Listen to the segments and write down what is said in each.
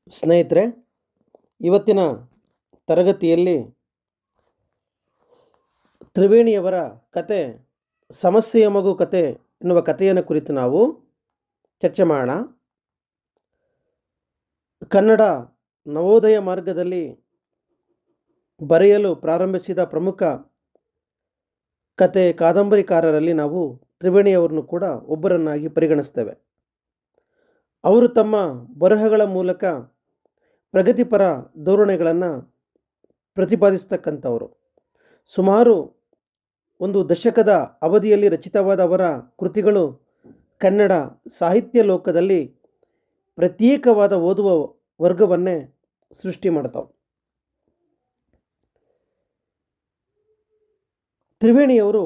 ಸ್ನೇಹಿತರೆ, ಇವತ್ತಿನ ತರಗತಿಯಲ್ಲಿ ತ್ರಿವೇಣಿಯವರ ಕತೆ ಸಮಸ್ಯೆಯ ಮಗು ಕತೆ ಎನ್ನುವ ಕಥೆಯನ್ನು ಕುರಿತು ನಾವು ಚರ್ಚೆ ಮಾಡೋಣ. ಕನ್ನಡ ನವೋದಯ ಮಾರ್ಗದಲ್ಲಿ ಬರೆಯಲು ಪ್ರಾರಂಭಿಸಿದ ಪ್ರಮುಖ ಕತೆ ಕಾದಂಬರಿಕಾರರಲ್ಲಿ ನಾವು ತ್ರಿವೇಣಿಯವರನ್ನು ಕೂಡ ಒಬ್ಬರನ್ನಾಗಿ ಪರಿಗಣಿಸ್ತೇವೆ. ಅವರು ತಮ್ಮ ಬರಹಗಳ ಮೂಲಕ ಪ್ರಗತಿಪರ ಧೋರಣೆಗಳನ್ನು ಪ್ರತಿಪಾದಿಸ್ತಕ್ಕಂಥವರು. ಸುಮಾರು ಒಂದು ದಶಕದ ಅವಧಿಯಲ್ಲಿ ರಚಿತವಾದ ಅವರ ಕೃತಿಗಳು ಕನ್ನಡ ಸಾಹಿತ್ಯ ಲೋಕದಲ್ಲಿ ಪ್ರತ್ಯೇಕವಾದ ಓದುವ ವರ್ಗವನ್ನೇ ಸೃಷ್ಟಿ ಮಾಡ್ತಾವೆ. ತ್ರಿವೇಣಿಯವರು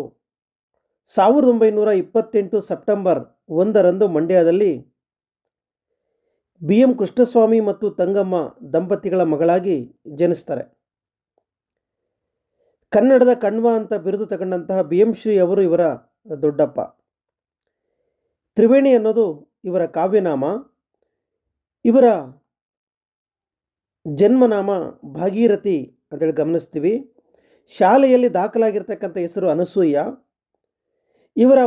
1928 ಸೆಪ್ಟೆಂಬರ್ 1ರಂದು ಮಂಡ್ಯದಲ್ಲಿ BM ಕೃಷ್ಣಸ್ವಾಮಿ ಮತ್ತು ತಂಗಮ್ಮ ದಂಪತಿಗಳ ಮಗಳಾಗಿ ಜನಿಸ್ತಾರೆ. ಕನ್ನಡದ ಕಣ್ವ ಅಂತ ಬಿರುದು ತಗೊಂಡಂತಹ BM ಶ್ರೀ ಅವರು ಇವರ ದೊಡ್ಡಪ್ಪ. ತ್ರಿವೇಣಿ ಅನ್ನೋದು ಇವರ ಕಾವ್ಯನಾಮ. ಇವರ ಜನ್ಮನಾಮ ಭಾಗೀರಥಿ ಅಂತೇಳಿ ಗಮನಿಸ್ತೀವಿ. ಶಾಲೆಯಲ್ಲಿ ದಾಖಲಾಗಿರ್ತಕ್ಕಂಥ ಹೆಸರು ಅನಸೂಯ. ಇವರ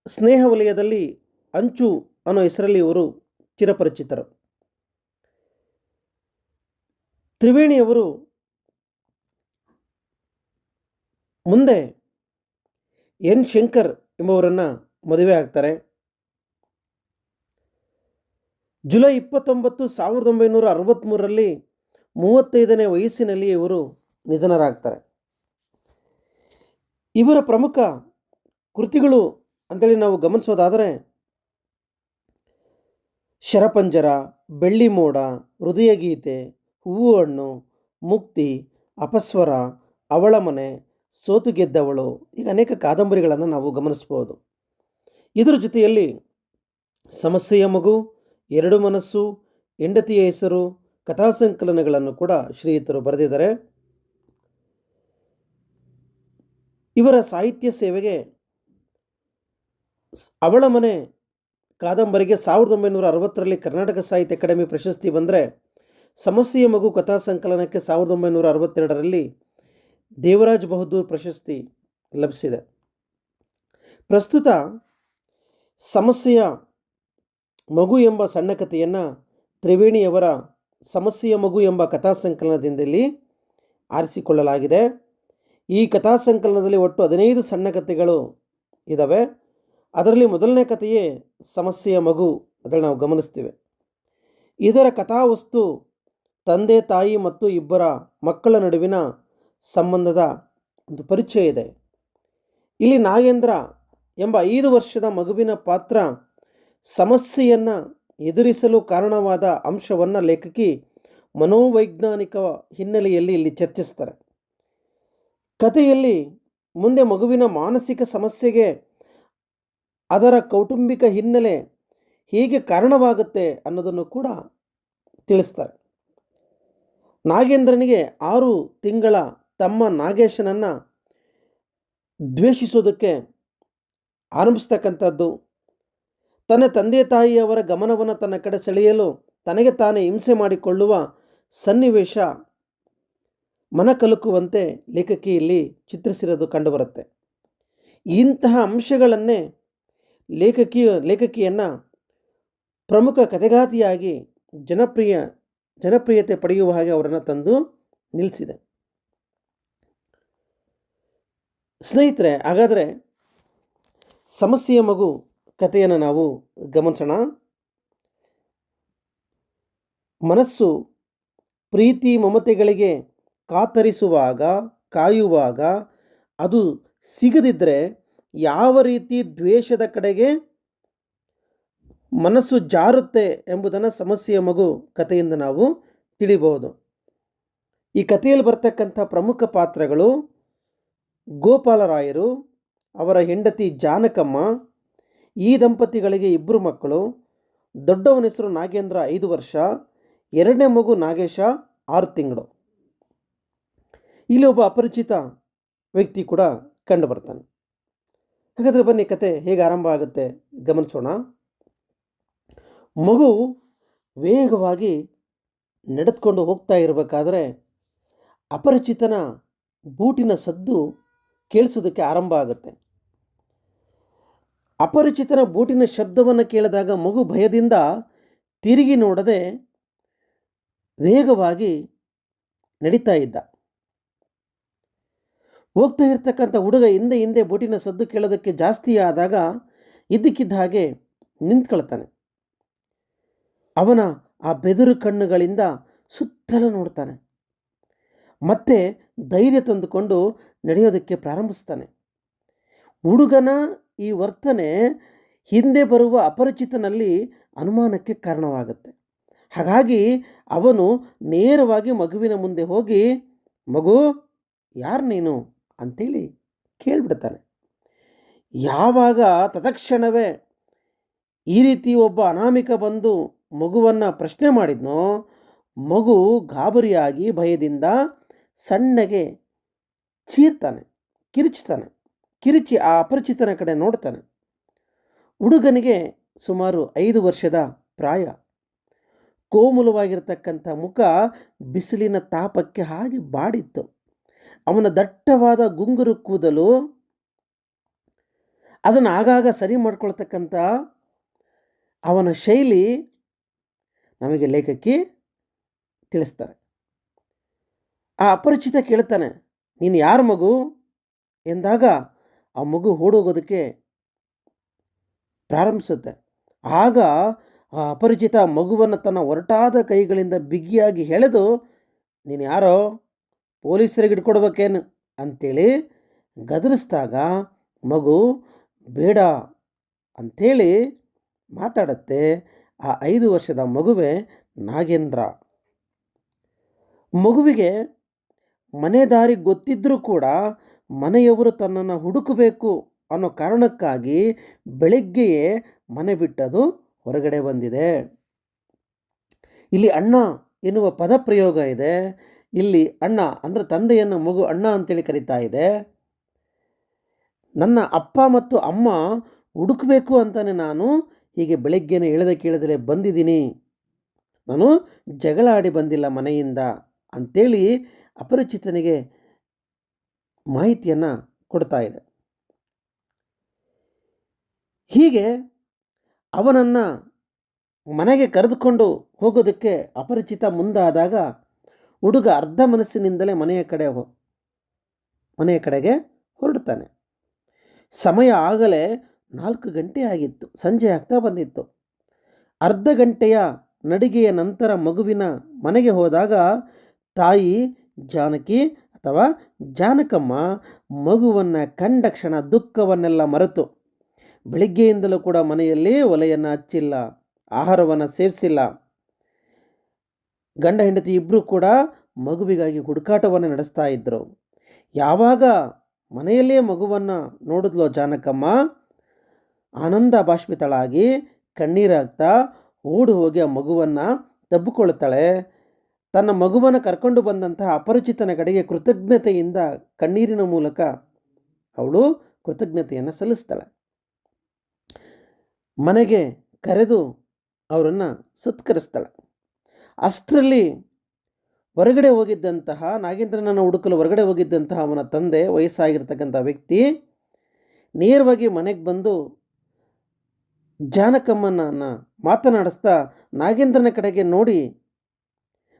ಸ್ನೇಹ ವಲಯದಲ್ಲಿ ಅಂಚು ಅನ್ನೋ ಹೆಸರಲ್ಲಿ ಇವರು ಚಿರಪರಿಚಿತರು. ತ್ರಿವೇಣಿಯವರು ಮುಂದೆ N. ಶಂಕರ್ ಎಂಬುವರನ್ನು ಮದುವೆ ಆಗ್ತಾರೆ. ಜುಲೈ 29, 1963ರಲ್ಲಿ 35ನೇ ವಯಸ್ಸಿನಲ್ಲಿ ಇವರು ನಿಧನರಾಗ್ತಾರೆ. ಇವರ ಪ್ರಮುಖ ಕೃತಿಗಳು ಅಂತೇಳಿ ನಾವು ಗಮನಿಸೋದಾದರೆ ಶರಪಂಜರ, ಬೆಳ್ಳಿ ಮೋಡ, ಹೃದಯಗೀತೆ, ಹೂವು ಹಣ್ಣು, ಮುಕ್ತಿ, ಅಪಸ್ವರ, ಅವಳ ಮನೆ, ಸೋತು ಗೆದ್ದವಳು, ಈಗ ಅನೇಕ ಕಾದಂಬರಿಗಳನ್ನು ನಾವು ಗಮನಿಸ್ಬೋದು. ಇದರ ಜೊತೆಯಲ್ಲಿ ಸಮಸ್ಯೆಯ ಮಗು, ಎರಡು ಮನಸ್ಸು, ಹೆಂಡತಿಯ ಹೆಸರು ಕಥಾಸಂಕಲನಗಳನ್ನು ಕೂಡ ಶ್ರೀಯುತರು ಬರೆದಿದ್ದಾರೆ. ಇವರ ಸಾಹಿತ್ಯ ಸೇವೆಗೆ ಅವಳ ಮನೆ ಕಾದಂಬರಿಗೆ 1960ರಲ್ಲಿ ಕರ್ನಾಟಕ ಸಾಹಿತ್ಯ ಅಕಾಡೆಮಿ ಪ್ರಶಸ್ತಿ ಬಂದರೆ, ಸಮಸ್ಯೆಯ ಮಗು ಕಥಾ ಸಂಕಲನಕ್ಕೆ 1962ರಲ್ಲಿ ದೇವರಾಜ್ ಬಹದ್ದೂರ್ ಪ್ರಶಸ್ತಿ ಲಭಿಸಿದೆ. ಪ್ರಸ್ತುತ ಸಮಸ್ಯೆಯ ಮಗು ಎಂಬ ಸಣ್ಣ ಕಥೆಯನ್ನು ತ್ರಿವೇಣಿಯವರ ಸಮಸ್ಯೆಯ ಮಗು ಎಂಬ ಕಥಾ ಸಂಕಲನದಿಂದಲೇ ಆರಿಸಿಕೊಳ್ಳಲಾಗಿದೆ. ಈ ಕಥಾ ಸಂಕಲನದಲ್ಲಿ ಒಟ್ಟು 15 ಸಣ್ಣ ಕಥೆಗಳು ಇದ್ದಾವೆ. ಅದರಲ್ಲಿ ಮೊದಲನೇ ಕಥೆಯೇ ಸಮಸ್ಯೆಯ ಮಗು ಅದನ್ನು ನಾವು ಗಮನಿಸ್ತೀವಿ. ಇದರ ಕಥಾವಸ್ತು ತಂದೆ ತಾಯಿ ಮತ್ತು ಇಬ್ಬರ ಮಕ್ಕಳ ನಡುವಿನ ಸಂಬಂಧದ ಒಂದು ಪರಿಚಯ ಇದೆ. ಇಲ್ಲಿ ನಾಗೇಂದ್ರ ಎಂಬ 5 ವರ್ಷದ ಮಗುವಿನ ಪಾತ್ರ ಸಮಸ್ಯೆಯನ್ನು ಎದುರಿಸಲು ಕಾರಣವಾದ ಅಂಶವನ್ನು ಲೇಖಕಿ ಮನೋವೈಜ್ಞಾನಿಕ ಹಿನ್ನೆಲೆಯಲ್ಲಿ ಇಲ್ಲಿ ಚರ್ಚಿಸ್ತಾರೆ. ಕಥೆಯಲ್ಲಿ ಮುಂದೆ ಮಗುವಿನ ಮಾನಸಿಕ ಸಮಸ್ಯೆಗೆ ಅದರ ಕೌಟುಂಬಿಕ ಹಿನ್ನೆಲೆ ಹೇಗೆ ಕಾರಣವಾಗುತ್ತೆ ಅನ್ನೋದನ್ನು ಕೂಡ ತಿಳಿಸ್ತಾರೆ. ನಾಗೇಂದ್ರನಿಗೆ 6 ತಿಂಗಳ ತಮ್ಮ ನಾಗೇಶನನ್ನು ದ್ವೇಷಿಸೋದಕ್ಕೆ ಆರಂಭಿಸ್ತಕ್ಕಂಥದ್ದು, ತನ್ನ ತಂದೆ ತಾಯಿಯವರ ಗಮನವನ್ನು ತನ್ನ ಕಡೆ ಸೆಳೆಯಲು ತನಗೆ ತಾನೇ ಹಿಂಸೆ ಮಾಡಿಕೊಳ್ಳುವ ಸನ್ನಿವೇಶ ಮನಕಲುಕುವಂತೆ ಲೇಖಕಿಯಲ್ಲಿ ಚಿತ್ರಿಸಿರೋದು ಕಂಡುಬರುತ್ತೆ. ಇಂತಹ ಅಂಶಗಳನ್ನೇ ಲೇಖಕಿಯನ್ನು ಪ್ರಮುಖ ಕಥೆಗಾತಿಯಾಗಿ ಜನಪ್ರಿಯತೆ ಪಡೆಯುವ ಹಾಗೆ ಅವರನ್ನು ತಂದು ನಿಲ್ಲಿಸಿದೆ. ಸ್ನೇಹಿತರೆ, ಹಾಗಾದರೆ ಸಮಸ್ಯೆಯ ಮಗು ಕಥೆಯನ್ನು ನಾವು ಗಮನಿಸೋಣ. ಮನಸ್ಸು ಪ್ರೀತಿ ಮಮತೆಗಳಿಗೆ ಕಾಯುವಾಗ ಅದು ಸಿಗದಿದ್ದರೆ ಯಾವ ರೀತಿ ದ್ವೇಷದ ಕಡೆಗೆ ಮನಸ್ಸು ಜಾರುತ್ತೆ ಎಂಬುದನ್ನು ಸಮಸ್ಯೆಯ ಮಗು ಕಥೆಯಿಂದ ನಾವು ತಿಳಿಬಹುದು. ಈ ಕಥೆಯಲ್ಲಿ ಬರ್ತಕ್ಕಂಥ ಪ್ರಮುಖ ಪಾತ್ರಗಳು ಗೋಪಾಲರಾಯರು, ಅವರ ಹೆಂಡತಿ ಜಾನಕಮ್ಮ. ಈ ದಂಪತಿಗಳಿಗೆ 2 ಮಕ್ಕಳು. ದೊಡ್ಡವನ ಹೆಸರು ನಾಗೇಂದ್ರ 5 ವರ್ಷ, ಎರಡನೇ ಮಗು ನಾಗೇಶ 6 ತಿಂಗಳು. ಇಲ್ಲಿ ಒಬ್ಬ ಅಪರಿಚಿತ ವ್ಯಕ್ತಿ ಕೂಡ ಕಂಡು ಬರ್ತಾನೆ. ಹಾಗಾದರೆ ಬನ್ನಿ ಕತೆ ಹೇಗೆ ಆರಂಭ ಆಗುತ್ತೆ ಗಮನಿಸೋಣ. ಮಗು ವೇಗವಾಗಿ ನಡೆದುಕೊಂಡು ಹೋಗ್ತಾ ಇರಬೇಕಾದ್ರೆ ಅಪರಿಚಿತನ ಬೂಟಿನ ಸದ್ದು ಕೇಳಿಸೋದಕ್ಕೆ ಆರಂಭ ಆಗುತ್ತೆ. ಅಪರಿಚಿತನ ಬೂಟಿನ ಶಬ್ದವನ್ನು ಕೇಳಿದಾಗ ಮಗು ಭಯದಿಂದ ತಿರುಗಿ ನೋಡದೆ ವೇಗವಾಗಿ ನಡೀತಾ ಇದ್ದ. ಹೋಗ್ತಾ ಇರ್ತಕ್ಕಂಥ ಹುಡುಗ ಹಿಂದೆ ಹಿಂದೆ ಬೂಟಿನ ಸದ್ದು ಕೇಳೋದಕ್ಕೆ ಜಾಸ್ತಿ ಆದಾಗ ಇದ್ದಕ್ಕಿದ್ದ ಹಾಗೆ ನಿಂತ್ಕೊಳ್ತಾನೆ. ಅವನ ಆ ಬೆದರು ಕಣ್ಣುಗಳಿಂದ ಸುತ್ತಲೂ ನೋಡ್ತಾನೆ. ಮತ್ತೆ ಧೈರ್ಯ ತಂದುಕೊಂಡು ನಡೆಯೋದಕ್ಕೆ ಪ್ರಾರಂಭಿಸ್ತಾನೆ. ಹುಡುಗನ ಈ ವರ್ತನೆ ಹಿಂದೆ ಬರುವ ಅಪರಿಚಿತನಲ್ಲಿ ಅನುಮಾನಕ್ಕೆ ಕಾರಣವಾಗುತ್ತೆ. ಹಾಗಾಗಿ ಅವನು ನೇರವಾಗಿ ಮಗುವಿನ ಮುಂದೆ ಹೋಗಿ, ಮಗು, ಯಾರು ನೀನು ಅಂತೇಳಿ ಕೇಳಿಬಿಡ್ತಾನೆ. ಯಾವಾಗ ತತ್ಕ್ಷಣವೇ ಈ ರೀತಿ ಒಬ್ಬ ಅನಾಮಿಕ ಬಂದು ಮಗುವನ್ನು ಪ್ರಶ್ನೆ ಮಾಡಿದ್ನೋ, ಮಗು ಗಾಬರಿಯಾಗಿ ಭಯದಿಂದ ಸಣ್ಣಗೆ ಚೀರ್ತಾನೆ, ಕಿರಿಚಿ ಆ ಅಪರಿಚಿತನ ಕಡೆ ನೋಡ್ತಾನೆ. ಹುಡುಗನಿಗೆ ಸುಮಾರು 5 ವರ್ಷದ ಪ್ರಾಯ. ಕೋಮಲವಾಗಿರ್ತಕ್ಕಂಥ ಮುಖ ಬಿಸಿಲಿನ ತಾಪಕ್ಕೆ ಹಾಗೆ ಬಾಡಿತ್ತು. ಅವನ ದಟ್ಟವಾದ ಗುಂಗುರು ಕೂದಲು, ಅದನ್ನು ಆಗಾಗ ಸರಿ ಮಾಡ್ಕೊಳ್ತಕ್ಕಂಥ ಅವನ ಶೈಲಿ ನಮಗೆ ಲೇಖಕಿ ತಿಳಿಸ್ತಾರೆ. ಆ ಅಪರಿಚಿತ ಕೇಳ್ತಾನೆ, ನೀನು ಯಾರು ಮಗು ಎಂದಾಗ ಆ ಮಗು ಓಡೋಗೋದಕ್ಕೆ ಪ್ರಾರಂಭಿಸುತ್ತೆ. ಆಗ ಆ ಅಪರಿಚಿತ ಮಗುವನ್ನು ತನ್ನ ಒರಟಾದ ಕೈಗಳಿಂದ ಬಿಗಿಯಾಗಿ ಎಳೆದು, ನೀನು ಯಾರೋ, ಪೊಲೀಸರಿಗೆ ಹಿಡ್ಕೊಡ್ಬೇಕೇನು ಅಂಥೇಳಿ ಗದರಿಸಿದಾಗ ಮಗು ಬೇಡ ಅಂಥೇಳಿ ಮಾತಾಡತ್ತೆ. ಆ 5 ವರ್ಷದ ಮಗುವೇ ನಾಗೇಂದ್ರ. ಮಗುವಿಗೆ ಮನೆ ದಾರಿ ಗೊತ್ತಿದ್ದರೂ ಕೂಡ ಮನೆಯವರು ತನ್ನನ್ನು ಹುಡುಕಬೇಕು ಅನ್ನೋ ಕಾರಣಕ್ಕಾಗಿ ಬೆಳಗ್ಗೆಯೇ ಮನೆ ಬಿಟ್ಟದು ಹೊರಗಡೆ ಬಂದಿದೆ. ಇಲ್ಲಿ ಅಣ್ಣ ಎನ್ನುವ ಪದ ಪ್ರಯೋಗ ಇದೆ. ಇಲ್ಲಿ ಅಣ್ಣ ಅಂದರೆ ತಂದೆಯನ್ನು ಮಗು ಅಣ್ಣ ಅಂತೇಳಿ ಕರೀತಾ ಇದೆ. ನನ್ನ ಅಪ್ಪ ಮತ್ತು ಅಮ್ಮ ಹುಡುಕಬೇಕು ಅಂತಾನೆ ನಾನು ಹೀಗೆ ಬೆಳಗ್ಗೆನೇ ಕೇಳದಲೇ ಬಂದಿದ್ದೀನಿ. ನಾನು ಜಗಳ ಆಡಿ ಬಂದಿಲ್ಲ ಮನೆಯಿಂದ ಅಂಥೇಳಿ ಅಪರಿಚಿತನಿಗೆ ಮಾಹಿತಿಯನ್ನು ಕೊಡ್ತಾ ಇದೆ. ಹೀಗೆ ಅವನನ್ನು ಮನೆಗೆ ಕರೆದುಕೊಂಡು ಹೋಗೋದಕ್ಕೆ ಅಪರಿಚಿತ ಮುಂದಾದಾಗ ಹುಡುಗ ಅರ್ಧ ಮನಸ್ಸಿನಿಂದಲೇ ಮನೆಯ ಕಡೆಗೆ ಹೊರಡ್ತಾನೆ. ಸಮಯ ಆಗಲೇ 4 ಗಂಟೆ ಆಗಿತ್ತು. ಸಂಜೆ ಆಗ್ತಾ ಬಂದಿತ್ತು. ಅರ್ಧ ಗಂಟೆಯ ನಡಿಗೆಯ ನಂತರ ಮಗುವಿನ ಮನೆಗೆ ಹೋದಾಗ ತಾಯಿ ಜಾನಕಿ ಅಥವಾ ಜಾನಕಮ್ಮ ಮಗುವನ್ನು ಕಂಡ ಕ್ಷಣ ದುಃಖವನ್ನೆಲ್ಲ ಮರೆತು, ಬೆಳಿಗ್ಗೆಯಿಂದಲೂ ಕೂಡ ಮನೆಯಲ್ಲಿ ಒಲೆಯನ್ನು ಹಚ್ಚಿಲ್ಲ, ಆಹಾರವನ್ನು ಸೇವಿಸಿಲ್ಲ, ಗಂಡ ಹೆಂಡತಿ ಇಬ್ಬರೂ ಕೂಡ ಮಗುವಿಗಾಗಿ ಹುಡುಕಾಟವನ್ನು ನಡೆಸ್ತಾ ಇದ್ದರು. ಯಾವಾಗ ಮನೆಯಲ್ಲೇ ಮಗುವನ್ನು ನೋಡಿದ್ಲೋ ಜಾನಕಮ್ಮ, ಆನಂದ ಬಾಷ್ಪಿತಳಾಗಿ ಕಣ್ಣೀರಾಗ್ತಾ ಓಡಿ ಹೋಗಿ ಆ ಮಗುವನ್ನು ತಬ್ಬಿಕೊಳ್ತಾಳೆ. ತನ್ನ ಮಗುವನ್ನು ಕರ್ಕೊಂಡು ಬಂದಂತಹ ಅಪರಿಚಿತನ ಕಡೆಗೆ ಕೃತಜ್ಞತೆಯಿಂದ ಕಣ್ಣೀರಿನ ಮೂಲಕ ಅವಳು ಕೃತಜ್ಞತೆಯನ್ನು ಸಲ್ಲಿಸ್ತಾಳೆ. ಮನೆಗೆ ಕರೆದು ಅವರನ್ನು ಸತ್ಕರಿಸ್ತಾಳೆ. ಅಷ್ಟರಲ್ಲಿ ಹೊರಗಡೆ ಹೋಗಿದ್ದಂತಹ ನಾಗೇಂದ್ರನನ್ನು ಹುಡುಕಲು ಹೊರಗಡೆ ಹೋಗಿದ್ದಂತಹ ಅವನ ತಂದೆ, ವಯಸ್ಸಾಗಿರ್ತಕ್ಕಂಥ ವ್ಯಕ್ತಿ, ನೇರವಾಗಿ ಮನೆಗೆ ಬಂದು ಜಾನಕಮ್ಮನನ್ನು ಮಾತನಾಡಿಸ್ತಾ ನಾಗೇಂದ್ರನ ಕಡೆಗೆ ನೋಡಿ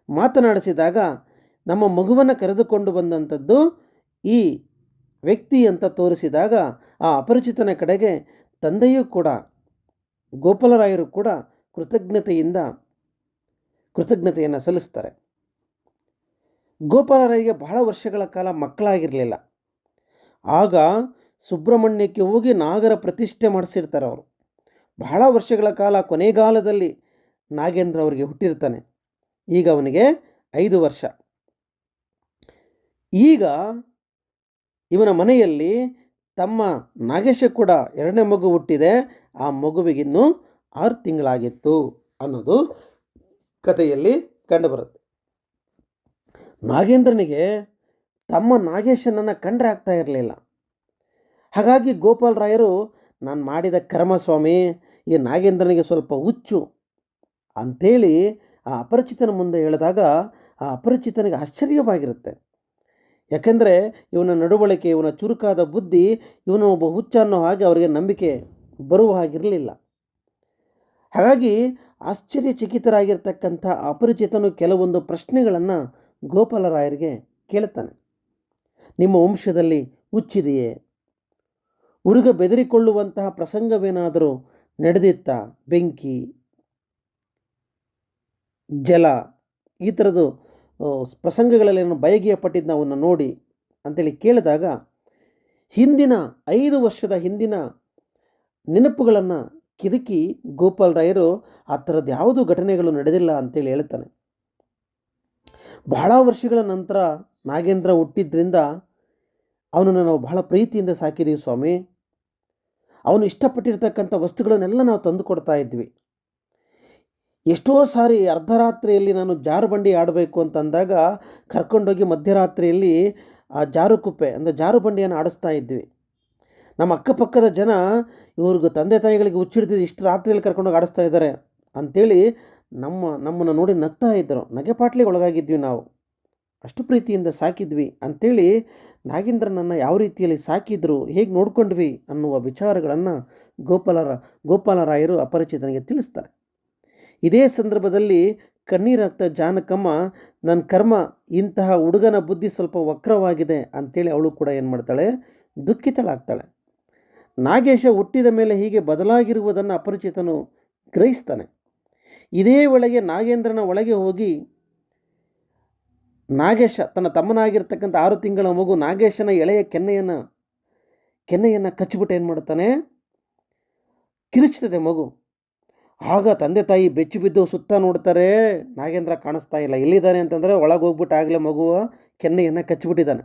ಮಾತನಾಡಿಸಿದಾಗ, ನಮ್ಮ ಮಗುವನ್ನು ಕರೆದುಕೊಂಡು ಬಂದಂಥದ್ದು ಈ ವ್ಯಕ್ತಿ ಅಂತ ತೋರಿಸಿದಾಗ ಆ ಅಪರಿಚಿತನ ಕಡೆಗೆ ತಂದೆಯೂ ಕೂಡ, ಗೋಪಾಲರಾಯರು ಕೂಡ ಕೃತಜ್ಞತೆಯನ್ನು ಸಲ್ಲಿಸ್ತಾರೆ. ಗೋಪಾಲರಾಯರಿಗೆ ಬಹಳ ವರ್ಷಗಳ ಕಾಲ ಮಕ್ಕಳಾಗಿರಲಿಲ್ಲ. ಆಗ ಸುಬ್ರಹ್ಮಣ್ಯಕ್ಕೆ ಹೋಗಿ ನಾಗರ ಪ್ರತಿಷ್ಠೆ ಮಾಡಿಸಿರ್ತಾರೆ ಅವರು. ಬಹಳ ವರ್ಷಗಳ ಕಾಲ ಕೊನೆಗಾಲದಲ್ಲಿ ನಾಗೇಂದ್ರ ಅವರಿಗೆ ಹುಟ್ಟಿರ್ತಾನೆ. ಈಗ ಅವನಿಗೆ 5 ವರ್ಷ. ಈಗ ಇವನ ಮನೆಯಲ್ಲಿ ತಮ್ಮ ನಾಗೇಶ ಕೂಡ 2ನೇ ಮಗು ಹುಟ್ಟಿದೆ. ಆ ಮಗುವಿಗಿನ್ನೂ 6 ತಿಂಗಳಾಗಿತ್ತು ಅನ್ನೋದು ಕಥೆಯಲ್ಲಿ ಕಂಡುಬರುತ್ತೆ. ನಾಗೇಂದ್ರನಿಗೆ ತಮ್ಮ ನಾಗೇಶನನ್ನು ಕಂಡ್ರೆ ಆಗ್ತಾ ಇರಲಿಲ್ಲ. ಹಾಗಾಗಿ ಗೋಪಾಲರಾಯರು, ನಾನು ಮಾಡಿದ ಕರ್ಮ ಸ್ವಾಮಿ, ಈ ನಾಗೇಂದ್ರನಿಗೆ ಸ್ವಲ್ಪ ಹುಚ್ಚು ಅಂಥೇಳಿ ಆ ಅಪರಿಚಿತನ ಮುಂದೆ ಹೇಳಿದಾಗ ಆ ಅಪರಿಚಿತನಿಗೆ ಆಶ್ಚರ್ಯವಾಗಿರುತ್ತೆ. ಯಾಕೆಂದರೆ ಇವನ ನಡವಳಿಕೆ, ಇವನ ಚುರುಕಾದ ಬುದ್ಧಿ, ಇವನು ಒಬ್ಬ ಹುಚ್ಚ ಅನ್ನೋ ಹಾಗೆ ಅವರಿಗೆ ನಂಬಿಕೆ ಬರುವ ಹಾಗಿರಲಿಲ್ಲ. ಹಾಗಾಗಿ ಆಶ್ಚರ್ಯಚಕಿತರಾಗಿರ್ತಕ್ಕಂಥ ಅಪರಿಚಿತನು ಕೆಲವೊಂದು ಪ್ರಶ್ನೆಗಳನ್ನು ಗೋಪಾಲರಾಯರಿಗೆ ಕೇಳುತ್ತಾನೆ. ನಿಮ್ಮ ವಂಶದಲ್ಲಿ ಹುಚ್ಚಿದೆಯೇ? ಹುಡುಗ ಬೆದರಿಕೊಳ್ಳುವಂತಹ ಪ್ರಸಂಗವೇನಾದರೂ ನಡೆದಿತ್ತಾ? ಬೆಂಕಿ, ಜಲ, ಈ ಥರದ್ದು ಪ್ರಸಂಗಗಳಲ್ಲಿ ಬಯಕೆಯ ಪಟ್ಟಿದ್ದು ನಾವನ್ನು ನೋಡಿ ಅಂತೇಳಿ ಕೇಳಿದಾಗ ಹಿಂದಿನ 5 ವರ್ಷದ ಹಿಂದಿನ ನೆನಪುಗಳನ್ನು ಕಿದುಕಿ ಗೋಪಾಲರಾಯರು ಆ ಥರದ್ದು ಯಾವುದೂ ಘಟನೆಗಳು ನಡೆದಿಲ್ಲ ಅಂತೇಳಿ ಹೇಳ್ತಾನೆ. ಬಹಳ ವರ್ಷಗಳ ನಂತರ ನಾಗೇಂದ್ರ ಹುಟ್ಟಿದ್ರಿಂದ ಅವನನ್ನು ನಾವು ಬಹಳ ಪ್ರೀತಿಯಿಂದ ಸಾಕಿದ್ದೀವಿ ಸ್ವಾಮಿ. ಅವನು ಇಷ್ಟಪಟ್ಟಿರ್ತಕ್ಕಂಥ ವಸ್ತುಗಳನ್ನೆಲ್ಲ ನಾವು ತಂದು ಕೊಡ್ತಾ ಇದ್ವಿ. ಎಷ್ಟೋ ಸಾರಿ ಅರ್ಧರಾತ್ರಿಯಲ್ಲಿ ನಾನು ಜಾರುಬಂಡಿ ಆಡಬೇಕು ಅಂತಂದಾಗ ಕರ್ಕೊಂಡೋಗಿ ಮಧ್ಯರಾತ್ರಿಯಲ್ಲಿ ಆ ಜಾರುಕುಪ್ಪೆ ಅಂದರೆ ಜಾರುಬಂಡಿಯನ್ನು ಆಡಿಸ್ತಾ ಇದ್ವಿ. ನಮ್ಮ ಅಕ್ಕಪಕ್ಕದ ಜನ ಇವ್ರಿಗೆ ತಂದೆ ತಾಯಿಗಳಿಗೆ ಹುಚ್ಚಿಡ್ತಿದ್ದು ಇಷ್ಟು ರಾತ್ರಿಯಲ್ಲಿ ಕರ್ಕೊಂಡೋಗಿ ಆಡಿಸ್ತಾ ಇದ್ದಾರೆ ಅಂಥೇಳಿ ನಮ್ಮನ್ನು ನೋಡಿ ನಗ್ತಾ ಇದ್ದರು. ನಗೆಪಾಟ್ಲಿಗೆ ಒಳಗಾಗಿದ್ವಿ ನಾವು. ಅಷ್ಟು ಪ್ರೀತಿಯಿಂದ ಸಾಕಿದ್ವಿ ಅಂಥೇಳಿ ನಾಗೇಂದ್ರನನ್ನು ಯಾವ ರೀತಿಯಲ್ಲಿ ಸಾಕಿದ್ರು, ಹೇಗೆ ನೋಡ್ಕೊಂಡ್ವಿ ಅನ್ನುವ ವಿಚಾರಗಳನ್ನು ಗೋಪಾಲರಾಯರು ಅಪರಿಚಿತನಿಗೆ ತಿಳಿಸ್ತಾರೆ. ಇದೇ ಸಂದರ್ಭದಲ್ಲಿ ಕಣ್ಣೀರಾಗ್ತಾ ಜಾನಕಮ್ಮ, ನನ್ನ ಕರ್ಮ, ಇಂತಹ ಹುಡುಗನ ಬುದ್ಧಿ ಸ್ವಲ್ಪ ವಕ್ರವಾಗಿದೆ ಅಂಥೇಳಿ ಅವಳು ಕೂಡ ಏನು ಮಾಡ್ತಾಳೆ, ದುಃಖಿತಳಾಗ್ತಾಳೆ. ನಾಗೇಶ ಹುಟ್ಟಿದ ಮೇಲೆ ಹೀಗೆ ಬದಲಾಗಿರುವುದನ್ನು ಅಪರಿಚಿತನು ಗ್ರಹಿಸ್ತಾನೆ. ಇದೇ ವೇಳೆಗೆ ನಾಗೇಂದ್ರನ ಒಳಗೆ ಹೋಗಿ ನಾಗೇಶ ತನ್ನ ತಮ್ಮನಾಗಿರ್ತಕ್ಕಂಥ 6 ತಿಂಗಳ ಮಗು ನಾಗೇಶನ ಎಳೆಯ ಕೆನ್ನೆಯನ್ನು ಕಚ್ಚಿಬಿಟ್ಟು ಏನು ಮಾಡ್ತಾನೆ, ಕಿರುಚ್ತದೆ ಮಗು. ಆಗ ತಂದೆ ತಾಯಿ ಬೆಚ್ಚಿ ಬಿದ್ದು ಸುತ್ತ ನೋಡ್ತಾರೆ, ನಾಗೇಂದ್ರ ಕಾಣಿಸ್ತಾ ಇಲ್ಲ. ಎಲ್ಲಿದ್ದಾನೆ ಅಂತಂದರೆ ಒಳಗೆ ಹೋಗ್ಬಿಟ್ಟು ಆಗಲೇ ಮಗುವ ಕೆನ್ನೆಯನ್ನು ಕಚ್ಚಿಬಿಟ್ಟಿದ್ದಾನೆ.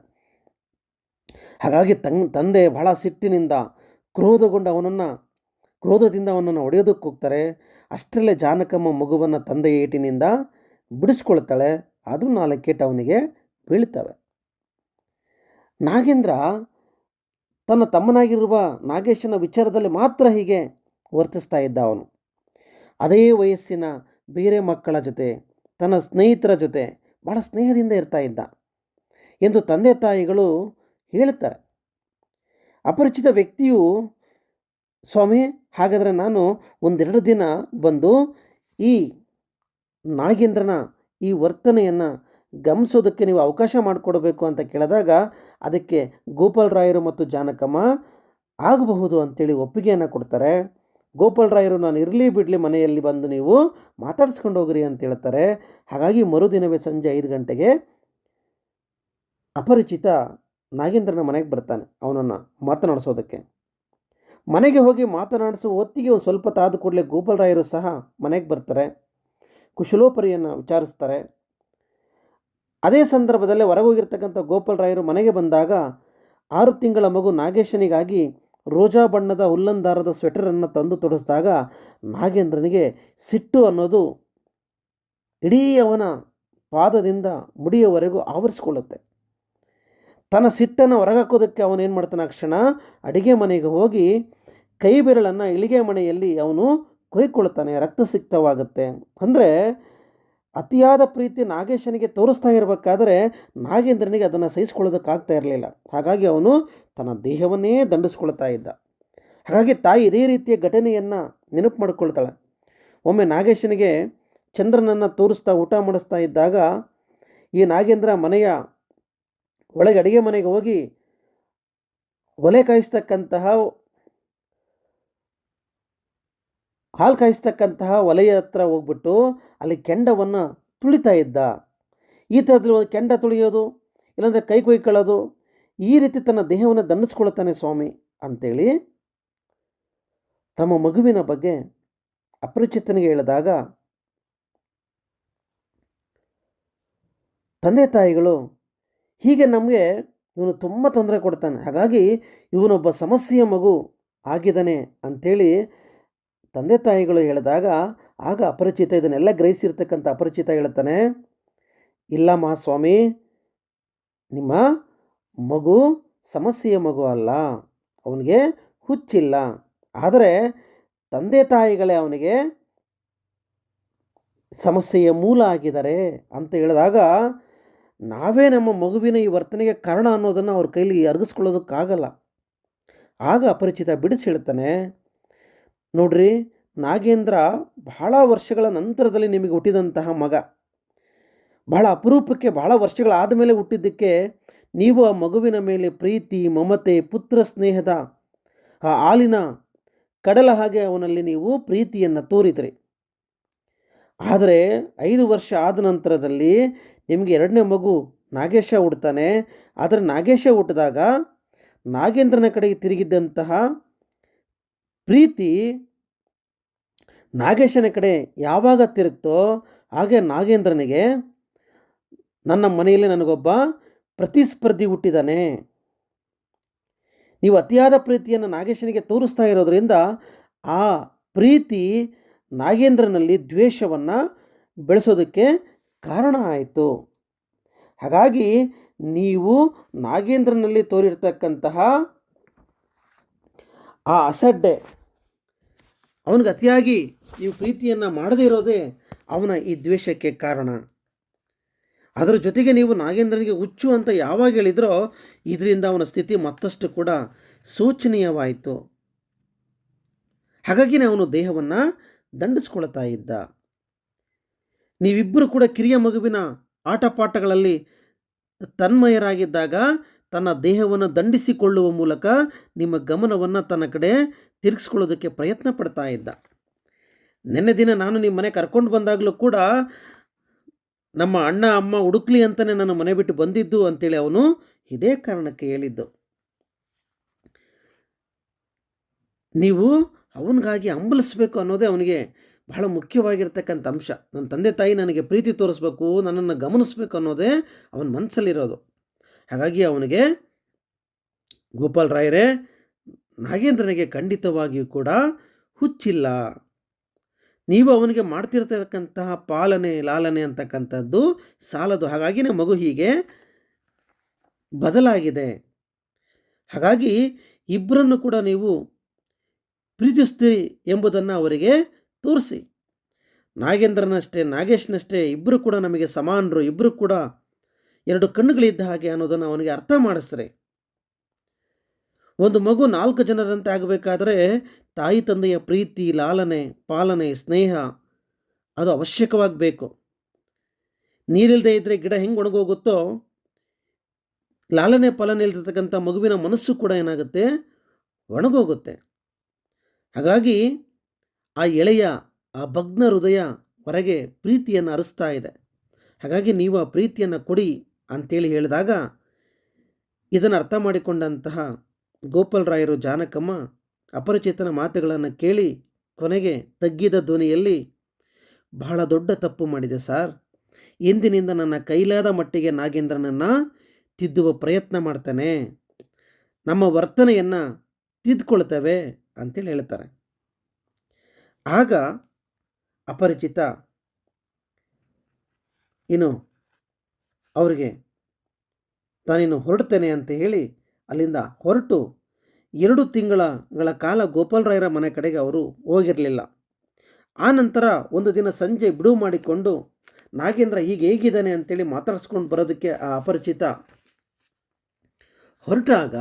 ಹಾಗಾಗಿ ತಂದೆ ಬಹಳ ಸಿಟ್ಟಿನಿಂದ ಕ್ರೋಧದಿಂದ ಅವನನ್ನು ಹೊಡೆಯೋದಕ್ಕೆ ಹೋಗ್ತಾರೆ. ಅಷ್ಟರಲ್ಲೇ ಜಾನಕಮ್ಮ ಮಗುವನ್ನು ತಂದೆಯ ಏಟಿನಿಂದ ಬಿಡಿಸ್ಕೊಳ್ತಾಳೆ. ಅದು 4 ಏಟು ಅವನಿಗೆ ಬೀಳ್ತವೆ. ನಾಗೇಂದ್ರ ತನ್ನ ತಮ್ಮನಾಗಿರುವ ನಾಗೇಶನ ವಿಚಾರದಲ್ಲಿ ಮಾತ್ರ ಹೀಗೆ ವರ್ತಿಸ್ತಾ ಇದ್ದ. ಅವನು ಅದೇ ವಯಸ್ಸಿನ ಬೇರೆ ಮಕ್ಕಳ ಜೊತೆ, ತನ್ನ ಸ್ನೇಹಿತರ ಜೊತೆ ಭಾಳ ಸ್ನೇಹದಿಂದ ಇರ್ತಾ ಇದ್ದ ಎಂದು ತಂದೆ ತಾಯಿಗಳು ಹೇಳ್ತಾರೆ. ಅಪರಿಚಿತ ವ್ಯಕ್ತಿಯು, ಸ್ವಾಮಿ ಹಾಗಾದರೆ ನಾನು 1-2 ದಿನ ಬಂದು ಈ ನಾಗೇಂದ್ರನ ಈ ವರ್ತನೆಯನ್ನು ಗಮನಿಸೋದಕ್ಕೆ ನೀವು ಅವಕಾಶ ಮಾಡಿಕೊಡಬೇಕು ಅಂತ ಕೇಳಿದಾಗ ಅದಕ್ಕೆ ಗೋಪಾಲರಾಯರು ಮತ್ತು ಜಾನಕಮ್ಮ ಆಗಬಹುದು ಅಂತೇಳಿ ಒಪ್ಪಿಗೆಯನ್ನು ಕೊಡ್ತಾರೆ. ಗೋಪಾಲರಾಯರು, ನಾನು ಇರಲಿ ಬಿಡಲಿ ಮನೆಯಲ್ಲಿ ಬಂದು ನೀವು ಮಾತಾಡಿಸ್ಕೊಂಡು ಹೋಗ್ರಿ ಅಂತ ಹೇಳ್ತಾರೆ. ಹಾಗಾಗಿ ಮರುದಿನವೇ ಸಂಜೆ 5 ಗಂಟೆಗೆ ಅಪರಿಚಿತ ನಾಗೇಂದ್ರನ ಮನೆಗೆ ಬರ್ತಾನೆ ಅವನನ್ನು ಮಾತನಾಡಿಸೋದಕ್ಕೆ. ಮನೆಗೆ ಹೋಗಿ ಮಾತನಾಡಿಸುವ ಹೊತ್ತಿಗೆ ಒಂದು ಸ್ವಲ್ಪ ತಾದ ಕೂಡಲೇ ಗೋಪಾಲರಾಯರು ಸಹ ಮನೆಗೆ ಬರ್ತಾರೆ. ಕುಶಲೋಪರಿಯನ್ನು ವಿಚಾರಿಸ್ತಾರೆ. ಅದೇ ಸಂದರ್ಭದಲ್ಲೇ ಹೊರಗೋಗಿರ್ತಕ್ಕಂಥ ಗೋಪಾಲರಾಯರು ಮನೆಗೆ ಬಂದಾಗ 6 ತಿಂಗಳ ಮಗು ನಾಗೇಶನಿಗಾಗಿ ರೋಜಾ ಬಣ್ಣದ ಹುಲ್ಲಂದಾರದ ಸ್ವೆಟರನ್ನು ತಂದು ತೊಡಿಸಿದಾಗ ನಾಗೇಂದ್ರನಿಗೆ ಸಿಟ್ಟು ಅನ್ನೋದು ಇಡೀ ಅವನ ಪಾದದಿಂದ ಮುಡಿಯವರೆಗೂ ಆವರಿಸ್ಕೊಳ್ಳುತ್ತೆ. ತನ್ನ ಸಿಟ್ಟನ್ನು ಹೊರಗಾಕೋದಕ್ಕೆ ಅವನೇನು ಮಾಡ್ತಾನೆ, ಆ ಕ್ಷಣ ಅಡಿಗೆ ಮನೆಗೆ ಹೋಗಿ ಕೈ ಬೆರಳನ್ನು ಇಳಿಗೆ ಮನೆಯಲ್ಲಿ ಅವನು ಕೊಯ್ಕೊಳ್ತಾನೆ. ರಕ್ತಸಿಕ್ತವಾಗುತ್ತೆ. ಅಂದರೆ ಅತಿಯಾದ ಪ್ರೀತಿ ನಾಗೇಶನಿಗೆ ತೋರಿಸ್ತಾ ಇರಬೇಕಾದ್ರೆ ನಾಗೇಂದ್ರನಿಗೆ ಅದನ್ನು ಸಹಿಸ್ಕೊಳ್ಳೋದಕ್ಕಾಗ್ತಾ ಇರಲಿಲ್ಲ. ಹಾಗಾಗಿ ಅವನು ತನ್ನ ದೇಹವನ್ನೇ ದಂಡಿಸ್ಕೊಳ್ತಾ ಇದ್ದ. ಹಾಗಾಗಿ ತಾಯಿ ಇದೇ ರೀತಿಯ ಘಟನೆಯನ್ನು ನೆನಪು ಮಾಡಿಕೊಳ್ತಾಳೆ. ಒಮ್ಮೆ ನಾಗೇಶನಿಗೆ ಚಂದ್ರನನ್ನು ತೋರಿಸ್ತಾ ಊಟ ಮಾಡಿಸ್ತಾ ಇದ್ದಾಗ ಈ ನಾಗೇಂದ್ರ ಮನೆಯ ಒಳಗೆ ಅಡಿಗೆ ಮನೆಗೆ ಹೋಗಿ ಹಾಲು ಕಾಯಿಸ್ತಕ್ಕಂತಹ ಒಲೆಯ ಹತ್ರ ಹೋಗ್ಬಿಟ್ಟು ಅಲ್ಲಿ ಕೆಂಡವನ್ನು ತುಳಿತಾ ಇದ್ದ. ಈ ಥರದಲ್ಲಿ ಒಂದು ಕೆಂಡ ತುಳಿಯೋದು, ಇಲ್ಲಾಂದರೆ ಕೈ ಕೊಯ್ಕೊಳ್ಳೋದು, ಈ ರೀತಿ ತನ್ನ ದೇಹವನ್ನು ದಂಡಿಸ್ಕೊಳ್ತಾನೆ ಸ್ವಾಮಿ ಅಂಥೇಳಿ ತಮ್ಮ ಮಗುವಿನ ಬಗ್ಗೆ ಅಪರಿಚಿತನಿಗೆ ಹೇಳಿದಾಗ ತಂದೆ ತಾಯಿಗಳು, ಹೀಗೆ ನಮಗೆ ಇವನು ತುಂಬ ತೊಂದರೆ ಕೊಡ್ತಾನೆ, ಹಾಗಾಗಿ ಇವನೊಬ್ಬ ಸಮಸ್ಯೆಯ ಮಗು ಆಗಿದ್ದಾನೆ ಅಂಥೇಳಿ ತಂದೆ ತಾಯಿಗಳು ಹೇಳಿದಾಗ ಆಗ ಅಪರಿಚಿತ ಇದನ್ನೆಲ್ಲ ಗ್ರಹಿಸಿರ್ತಕ್ಕಂಥ ಅಪರಿಚಿತ ಹೇಳ್ತಾನೆ, ಇಲ್ಲಮ್ಮ ಸ್ವಾಮಿ, ನಿಮ್ಮ ಮಗು ಸಮಸ್ಯೆಯ ಮಗು ಅಲ್ಲ, ಅವನಿಗೆ ಹುಚ್ಚಿಲ್ಲ. ಆದರೆ ತಂದೆ ತಾಯಿಗಳೇ ಅವನಿಗೆ ಸಮಸ್ಯೆಯ ಮೂಲ ಆಗಿದ್ದಾರೆ ಅಂತ ಹೇಳಿದಾಗ ನಾವೇ ನಮ್ಮ ಮಗುವಿನ ಈ ವರ್ತನೆಗೆ ಕಾರಣ ಅನ್ನೋದನ್ನು ಅವ್ರ ಕೈಲಿ ಅರಗಿಸ್ಕೊಳ್ಳೋದಕ್ಕಾಗಲ್ಲ. ಆಗ ಅಪರಿಚಿತ ಬಿಡಿಸಿ ಹೇಳ್ತಾನೆ, ನೋಡ್ರಿ, ನಾಗೇಂದ್ರ ಬಹಳ ವರ್ಷಗಳ ನಂತರದಲ್ಲಿ ನಿಮಗೆ ಹುಟ್ಟಿದಂತಹ ಮಗ. ಬಹಳ ಅಪರೂಪಕ್ಕೆ ಬಹಳ ವರ್ಷಗಳಾದ ಮೇಲೆ ಹುಟ್ಟಿದ್ದಕ್ಕೆ ನೀವು ಆ ಮಗುವಿನ ಮೇಲೆ ಪ್ರೀತಿ, ಮಮತೆ, ಪುತ್ರ ಸ್ನೇಹದ ಆ ಹಾಲಿನ ಕಡಲ ಹಾಗೆ ಅವನಲ್ಲಿ ನೀವು ಪ್ರೀತಿಯನ್ನು ತೋರಿದ್ರಿ. ಆದರೆ 5 ವರ್ಷ ಆದ ನಂತರದಲ್ಲಿ ನಿಮಗೆ ಎರಡನೇ ಮಗು ನಾಗೇಶ ಹುಡ್ತಾನೆ. ಆದರೆ ನಾಗೇಶ ಹುಟ್ಟಿದಾಗ ನಾಗೇಂದ್ರನ ಕಡೆಗೆ ತಿರುಗಿದ್ದಂತಹ ಪ್ರೀತಿ ನಾಗೇಶನ ಕಡೆ ಯಾವಾಗ ತಿರುಗ್ತೋ ಹಾಗೆ ನಾಗೇಂದ್ರನಿಗೆ ನನ್ನ ಮನೆಯಲ್ಲಿ ನನಗೊಬ್ಬ ಪ್ರತಿಸ್ಪರ್ಧಿ ಹುಟ್ಟಿದ್ದಾನೆ. ನೀವು ಅತಿಯಾದ ಪ್ರೀತಿಯನ್ನು ನಾಗೇಶನಿಗೆ ತೋರಿಸ್ತಾ ಇರೋದರಿಂದ ಆ ಪ್ರೀತಿ ನಾಗೇಂದ್ರನಲ್ಲಿ ದ್ವೇಷವನ್ನು ಬೆಳೆಸೋದಕ್ಕೆ ಕಾರಣ ಆಯಿತು. ಹಾಗಾಗಿ ನೀವು ನಾಗೇಂದ್ರನಲ್ಲಿ ತೋರಿರ್ತಕ್ಕಂತಹ ಆ ಅಸಡ್ಡೆ, ಅವನಿಗೆ ಅತಿಯಾಗಿ ನೀವು ಪ್ರೀತಿಯನ್ನು ಮಾಡದೇ ಇರೋದೇ ಅವನ ಈ ದ್ವೇಷಕ್ಕೆ ಕಾರಣ. ಅದರ ಜೊತೆಗೆ ನೀವು ನಾಗೇಂದ್ರನಿಗೆ ಹುಚ್ಚು ಅಂತ ಯಾವಾಗ ಹೇಳಿದ್ರೋ ಇದರಿಂದ ಅವನ ಸ್ಥಿತಿ ಮತ್ತಷ್ಟು ಕೂಡ ಶೋಚನೀಯವಾಯಿತು. ಹಾಗಾಗಿ ಅವನು ದೇಹವನ್ನು ದಂಡಿಸ್ಕೊಳ್ತಾ ಇದ್ದ. ನೀವಿಬ್ಬರು ಕೂಡ ಕಿರಿಯ ಮಗುವಿನ ಆಟಪಾಠಗಳಲ್ಲಿ ತನ್ಮಯರಾಗಿದ್ದಾಗ ತನ್ನ ದೇಹವನ್ನು ದಂಡಿಸಿಕೊಳ್ಳುವ ಮೂಲಕ ನಿಮ್ಮ ಗಮನವನ್ನು ತನ್ನ ಕಡೆ ತಿರುಗಿಸ್ಕೊಳ್ಳೋದಕ್ಕೆ ಪ್ರಯತ್ನ ಪಡ್ತಾ ಇದ್ದ. ನಿನ್ನೆ ದಿನ ನಾನು ನಿಮ್ಮ ಮನೆ ಕರ್ಕೊಂಡು ಬಂದಾಗಲೂ ಕೂಡ ನಮ್ಮ ಅಣ್ಣ ಅಮ್ಮ ಹುಡುಕ್ಲಿ ಅಂತಲೇ ನಾನು ಮನೆ ಬಿಟ್ಟು ಬಂದಿದ್ದು ಅಂತೇಳಿ ಅವನು ಇದೇ ಕಾರಣಕ್ಕೆ ಹೇಳಿದ್ದು. ನೀವು ಅವನಿಗಾಗಿ ಹಂಬಲಿಸ್ಬೇಕು ಅನ್ನೋದೇ ಅವನಿಗೆ ಬಹಳ ಮುಖ್ಯವಾಗಿರ್ತಕ್ಕಂಥ ಅಂಶ. ನನ್ನ ತಂದೆ ತಾಯಿ ನನಗೆ ಪ್ರೀತಿ ತೋರಿಸ್ಬೇಕು, ನನ್ನನ್ನು ಗಮನಿಸ್ಬೇಕು ಅನ್ನೋದೇ ಅವನ ಮನಸ್ಸಲ್ಲಿರೋದು. ಹಾಗಾಗಿ ಅವನಿಗೆ ಗೋಪಾಲ್ ರಾಯರೇ, ನಾಗೇಂದ್ರನಿಗೆ ಖಂಡಿತವಾಗಿಯೂ ಕೂಡ ಹುಚ್ಚಿಲ್ಲ. ನೀವು ಅವನಿಗೆ ಮಾಡ್ತಿರ್ತಕ್ಕಂತಹ ಪಾಲನೆ ಲಾಲನೆ ಅಂತಕ್ಕಂಥದ್ದು ಸಾಲದು. ಹಾಗಾಗಿನೇ ಮಗು ಹೀಗೆ ಬದಲಾಗಿದೆ. ಹಾಗಾಗಿ ಇಬ್ಬರನ್ನು ಕೂಡ ನೀವು ಪ್ರೀತಿಸ್ತೀರಿ ಎಂಬುದನ್ನು ಅವರಿಗೆ ತೋರಿಸಿ. ನಾಗೇಂದ್ರನಷ್ಟೇ ನಾಗೇಶ್ನಷ್ಟೇ ಇಬ್ಬರು ಕೂಡ ನಮಗೆ ಸಮಾನರು, ಇಬ್ಬರು ಕೂಡ ಎರಡು ಕಣ್ಣುಗಳಿದ್ದ ಹಾಗೆ ಅನ್ನೋದನ್ನು ಅವನಿಗೆ ಅರ್ಥ ಮಾಡಿಸ್ರೆ. ಒಂದು ಮಗು 4 ಜನರಂತೆ ಆಗಬೇಕಾದ್ರೆ ತಾಯಿ ತಂದೆಯ ಪ್ರೀತಿ, ಲಾಲನೆ, ಪಾಲನೆ, ಸ್ನೇಹ ಅದು ಅವಶ್ಯಕವಾಗಬೇಕು. ನೀರಿಲ್ಲದೆ ಇದ್ದರೆ ಗಿಡ ಹೆಂಗೆ ಒಣಗೋಗುತ್ತೋ, ಲಾಲನೆ ಪಾಲನೆ ಇಲ್ದಿರ್ತಕ್ಕಂಥ ಮಗುವಿನ ಮನಸ್ಸು ಕೂಡ ಏನಾಗುತ್ತೆ, ಒಣಗೋಗುತ್ತೆ. ಹಾಗಾಗಿ ಆ ಎಳೆಯ ಆ ಭಗ್ನ ಹೃದಯ ಹೊರಗೆ ಪ್ರೀತಿಯನ್ನು ಹರಿಸ್ತಾ ಇದೆ. ಹಾಗಾಗಿ ನೀವು ಆ ಪ್ರೀತಿಯನ್ನು ಕೊಡಿ ಅಂತೇಳಿ ಹೇಳಿದಾಗ ಇದನ್ನು ಅರ್ಥ ಮಾಡಿಕೊಂಡಂತಹ ಗೋಪಾಲ್ ರಾಯರು ಜಾನಕಮ್ಮ ಅಪರಿಚಿತನ ಮಾತುಗಳನ್ನು ಕೇಳಿ ಕೊನೆಗೆ ತಗ್ಗಿದ ಧ್ವನಿಯಲ್ಲಿ, ಬಹಳ ದೊಡ್ಡ ತಪ್ಪು ಮಾಡಿದೆ ಸರ್. ಇಂದಿನಿಂದ ನನ್ನ ಕೈಲಾದ ಮಟ್ಟಿಗೆ ನಾಗೇಂದ್ರನನ್ನು ತಿದ್ದುವ ಪ್ರಯತ್ನ ಮಾಡ್ತಾನೆ, ನಮ್ಮ ವರ್ತನೆಯನ್ನು ತಿದ್ದುಕೊಳ್ತೇವೆ ಅಂತೇಳಿ ಹೇಳ್ತಾರೆ. ಆಗ ಅಪರಿಚಿತ ಇನ್ನು ಅವರಿಗೆ ತಾನಿನ್ನು ಹೊರಡ್ತೇನೆ ಅಂತ ಹೇಳಿ ಅಲ್ಲಿಂದ ಹೊರಟು 2 ತಿಂಗಳ ಕಾಲ ಗೋಪಾಲ್ ರಾಯರ ಮನೆ ಕಡೆಗೆ ಅವರು ಹೋಗಿರಲಿಲ್ಲ. ಆ ನಂತರ ಒಂದು ದಿನ ಸಂಜೆ ಬಿಡುವು ಮಾಡಿಕೊಂಡು ನಾಗೇಂದ್ರ ಈಗ ಹೇಗಿದ್ದಾನೆ ಅಂತೇಳಿ ಮಾತಾಡಿಸ್ಕೊಂಡು ಬರೋದಕ್ಕೆ ಆ ಅಪರಿಚಿತ ಹೊರಟಾಗ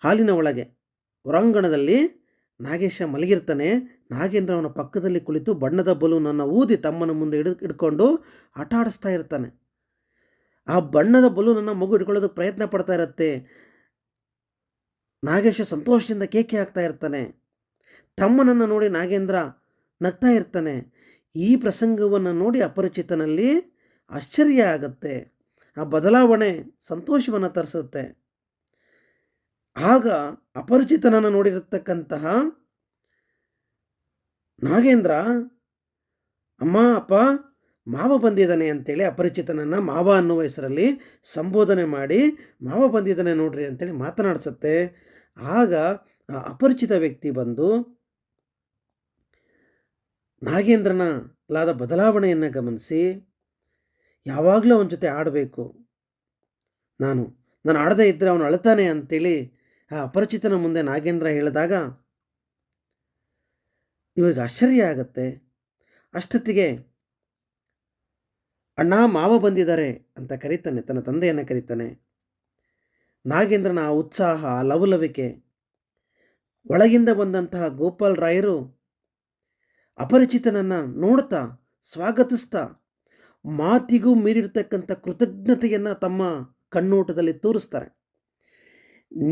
ಹಾಲಿನ ಒಳಗೆ ಹೊರಾಂಗಣದಲ್ಲಿ ನಾಗೇಶ ಮಲಗಿರ್ತಾನೆ. ನಾಗೇಂದ್ರ ಅವನ ಪಕ್ಕದಲ್ಲಿ ಕುಳಿತು ಬಣ್ಣದ ಬಲೂನನ್ನು ಊದಿ ತಮ್ಮನ ಮುಂದೆ ಹಿಡ್ಕೊಂಡು ಆಟ ಆಡಿಸ್ತಾ ಇರ್ತಾನೆ. ಆ ಬಣ್ಣದ ಬಲೂನನ್ನು ಮಗು ಹಿಡ್ಕೊಳ್ಳೋದಕ್ಕೆ ಪ್ರಯತ್ನ ಪಡ್ತಾ ಇರುತ್ತೆ. ನಾಗೇಶ ಸಂತೋಷದಿಂದ ಕೇಕೆ ಹಾಕ್ತಾ ಇರ್ತಾನೆ. ತಮ್ಮನನ್ನು ನೋಡಿ ನಾಗೇಂದ್ರ ನಗ್ತಾ ಇರ್ತಾನೆ. ಈ ಪ್ರಸಂಗವನ್ನು ನೋಡಿ ಅಪರಿಚಿತನಲ್ಲಿ ಆಶ್ಚರ್ಯ ಆಗುತ್ತೆ. ಆ ಬದಲಾವಣೆ ಸಂತೋಷವನ್ನು ತರಿಸುತ್ತೆ. ಆಗ ಅಪರಿಚಿತನನ್ನು ನೋಡಿರತಕ್ಕಂತಹ ನಾಗೇಂದ್ರ, ಅಮ್ಮ, ಅಪ್ಪ, ಮಾವ ಬಂದಿದ್ದಾನೆ ಅಂತೇಳಿ ಅಪರಿಚಿತನನ್ನು ಮಾವ ಅನ್ನುವ ಹೆಸರಲ್ಲಿ ಸಂಬೋಧನೆ ಮಾಡಿ, ಮಾವ ಬಂದಿದ್ದಾನೆ ನೋಡ್ರಿ ಅಂತೇಳಿ ಮಾತನಾಡಿಸುತ್ತೆ. ಆಗ ಆ ಅಪರಿಚಿತ ವ್ಯಕ್ತಿ ಬಂದು ನಾಗೇಂದ್ರನಲ್ಲಾದ ಬದಲಾವಣೆಯನ್ನು ಗಮನಿಸಿ, ಯಾವಾಗಲೂ ಅವನ ಜೊತೆ ಆಡಬೇಕು, ನಾನು ಆಡದೇ ಇದ್ದರೆ ಅವನು ಅಳ್ತಾನೆ ಅಂತೇಳಿ ಆ ಅಪರಿಚಿತನ ಮುಂದೆ ನಾಗೇಂದ್ರ ಹೇಳಿದಾಗ ಇವರಿಗೆ ಆಶ್ಚರ್ಯ ಆಗುತ್ತೆ. ಅಷ್ಟೊತ್ತಿಗೆ ಅಣ್ಣ ಮಾವ ಬಂದಿದ್ದಾರೆ ಅಂತ ಕರೀತಾನೆ, ತನ್ನ ತಂದೆಯನ್ನು ಕರೀತಾನೆ. ನಾಗೇಂದ್ರನ ಆ ಉತ್ಸಾಹ, ಲವಲವಿಕೆ, ಒಳಗಿಂದ ಬಂದಂತಹ ಗೋಪಾಲ್ ರಾಯರು ಅಪರಿಚಿತನನ್ನು ನೋಡ್ತಾ ಸ್ವಾಗತಿಸ್ತಾ ಮಾತಿಗೂ ಮೀರಿರ್ತಕ್ಕಂಥ ಕೃತಜ್ಞತೆಯನ್ನು ತಮ್ಮ ಕಣ್ಣೋಟದಲ್ಲಿ ತೋರಿಸ್ತಾರೆ.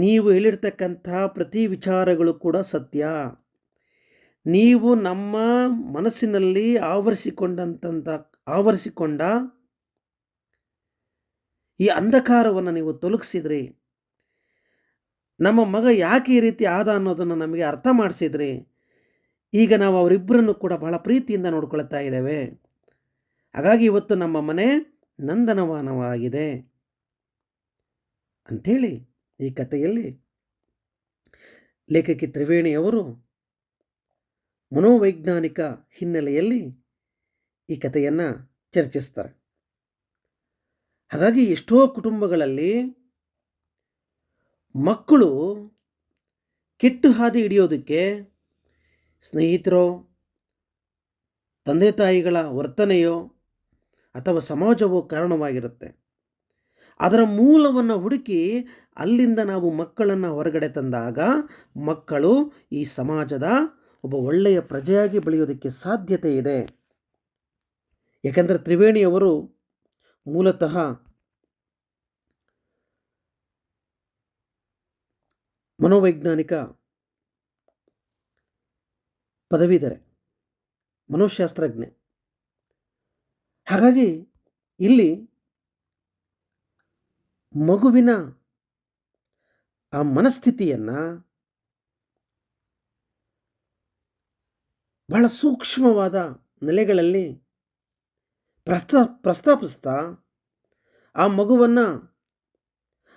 ನೀವು ಹೇಳಿರ್ತಕ್ಕಂಥ ಪ್ರತಿ ವಿಚಾರಗಳು ಕೂಡ ಸತ್ಯ. ನೀವು ನಮ್ಮ ಮನಸ್ಸಿನಲ್ಲಿ ಆವರಿಸಿಕೊಂಡ ಈ ಅಂಧಕಾರವನ್ನು ನೀವು ತೊಲಗಿಸಿದ್ರಿ. ನಮ್ಮ ಮಗ ಯಾಕೆ ಈ ರೀತಿ ಆದ ಅನ್ನೋದನ್ನು ನಮಗೆ ಅರ್ಥ ಮಾಡಿಸಿದ್ರಿ. ಈಗ ನಾವು ಅವರಿಬ್ಬರನ್ನು ಕೂಡ ಬಹಳ ಪ್ರೀತಿಯಿಂದ ನೋಡ್ಕೊಳ್ತಾ ಇದ್ದೇವೆ. ಹಾಗಾಗಿ ಇವತ್ತು ನಮ್ಮ ಮನೆ ನಂದನವನವಾಗಿದೆ ಅಂಥೇಳಿ ಈ ಕಥೆಯಲ್ಲಿ ಲೇಖಕಿ ತ್ರಿವೇಣಿಯವರು ಮನೋವೈಜ್ಞಾನಿಕ ಹಿನ್ನೆಲೆಯಲ್ಲಿ ಈ ಕಥೆಯನ್ನು ಚರ್ಚಿಸ್ತಾರೆ. ಹಾಗಾಗಿ ಎಷ್ಟೋ ಕುಟುಂಬಗಳಲ್ಲಿ ಮಕ್ಕಳು ಕೆಟ್ಟು ಹಾದಿ ಹಿಡಿಯೋದಕ್ಕೆ ಸ್ನೇಹಿತರೋ, ತಂದೆ ತಾಯಿಗಳ ವರ್ತನೆಯೋ ಅಥವಾ ಸಮಾಜವೋ ಕಾರಣವಾಗಿರುತ್ತೆ. ಅದರ ಮೂಲವನ್ನು ಹುಡುಕಿ ಅಲ್ಲಿಂದ ನಾವು ಮಕ್ಕಳನ್ನು ಹೊರಗಡೆ ತಂದಾಗ ಮಕ್ಕಳು ಈ ಸಮಾಜದ ಒಬ್ಬ ಒಳ್ಳೆಯ ಪ್ರಜೆಯಾಗಿ ಬೆಳೆಯೋದಕ್ಕೆ ಸಾಧ್ಯತೆ ಇದೆ. ಯಾಕಂದರೆ ತ್ರಿವೇಣಿಯವರು ಮೂಲತಃ ಮನೋವೈಜ್ಞಾನಿಕ ಪದವೀಧರೆ, ಮನೋಶಾಸ್ತ್ರಜ್ಞೆ. ಹಾಗಾಗಿ ಇಲ್ಲಿ ಮಗುವಿನ ಆ ಮನಸ್ಥಿತಿಯನ್ನು ಬಹಳ ಸೂಕ್ಷ್ಮವಾದ ನೆಲೆಗಳಲ್ಲಿ ಪ್ರಸ್ತಾಪಿಸ್ತಾ ಆ ಮಗುವನ್ನು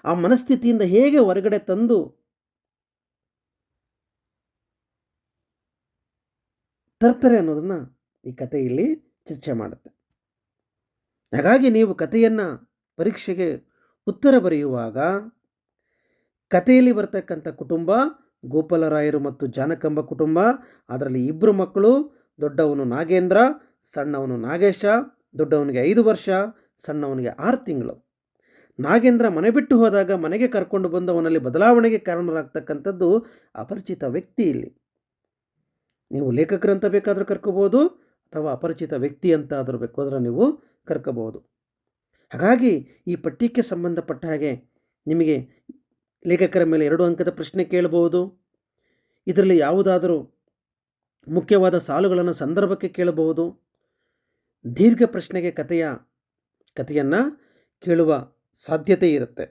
ಆ ಮನಸ್ಥಿತಿಯಿಂದ ಹೇಗೆ ಹೊರಗಡೆ ತಂದು ತರ್ತಾರೆ ಅನ್ನೋದನ್ನು ಈ ಕಥೆಯಲ್ಲಿ ಚರ್ಚೆ ಮಾಡುತ್ತೆ. ಹಾಗಾಗಿ ನೀವು ಕಥೆಯನ್ನು ಪರೀಕ್ಷೆಗೆ ಉತ್ತರ ಬರೆಯುವಾಗ ಕಥೆಯಲ್ಲಿ ಬರ್ತಕ್ಕಂಥ ಕುಟುಂಬ ಗೋಪಾಲರಾಯರು ಮತ್ತು ಜಾನಕಮ್ಮ ಕುಟುಂಬ. ಅದರಲ್ಲಿ ಇಬ್ಬರು ಮಕ್ಕಳು, ದೊಡ್ಡವನು ನಾಗೇಂದ್ರ, ಸಣ್ಣವನು ನಾಗೇಶ. ದೊಡ್ಡವನಿಗೆ 5 ವರ್ಷ, ಸಣ್ಣವನಿಗೆ 6 ತಿಂಗಳು. ನಾಗೇಂದ್ರ ಮನೆ ಬಿಟ್ಟು ಹೋದಾಗ ಮನೆಗೆ ಕರ್ಕೊಂಡು ಬಂದು ಅವನಲ್ಲಿ ಬದಲಾವಣೆಗೆ ಕಾರಣರಾಗ್ತಕ್ಕಂಥದ್ದು ಅಪರಿಚಿತ ವ್ಯಕ್ತಿ. ಇಲ್ಲಿ ನೀವು ಲೇಖಕರಂತ ಬೇಕಾದರೂ ಕರ್ಕೋಬೋದು ಅಥವಾ ಅಪರಿಚಿತ ವ್ಯಕ್ತಿ ಅಂತ ಆದರೂ ಬೇಕಾದ್ರೆ ನೀವು ಕರ್ಕೋಬಹುದು. ಹಾಗಾಗಿ ಈ ಪಠ್ಯಕ್ಕೆ ಸಂಬಂಧಪಟ್ಟ ಹಾಗೆ ನಿಮಗೆ ಲೇಖಕರ ಮೇಲೆ 2 ಅಂಕದ ಪ್ರಶ್ನೆ ಕೇಳಬಹುದು. ಇದರಲ್ಲಿ ಯಾವುದಾದರೂ ಮುಖ್ಯವಾದ ಸಾಲುಗಳನ್ನು ಸಂದರ್ಭಕ್ಕೆ ಕೇಳಬಹುದು. ದೀರ್ಘ ಪ್ರಶ್ನೆಗೆ ಕಥೆಯನ್ನು ಕೇಳುವ ಸಾಧ್ಯತೆ ಇರುತ್ತೆ.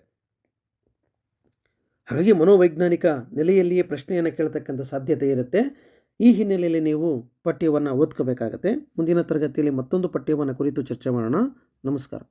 ಹಾಗಾಗಿ ಮನೋವೈಜ್ಞಾನಿಕ ನೆಲೆಯಲ್ಲಿಯೇ ಪ್ರಶ್ನೆಯನ್ನು ಕೇಳತಕ್ಕಂಥ ಸಾಧ್ಯತೆ ಇರುತ್ತೆ. ಈ ಹಿನ್ನೆಲೆಯಲ್ಲಿ ನೀವು ಪಠ್ಯವನ್ನು ಓದ್ಕೋಬೇಕಾಗತ್ತೆ. ಮುಂದಿನ ತರಗತಿಯಲ್ಲಿ ಮತ್ತೊಂದು ಪಠ್ಯವನ್ನು ಕುರಿತು ಚರ್ಚೆ ಮಾಡೋಣ. ನಮಸ್ಕಾರ.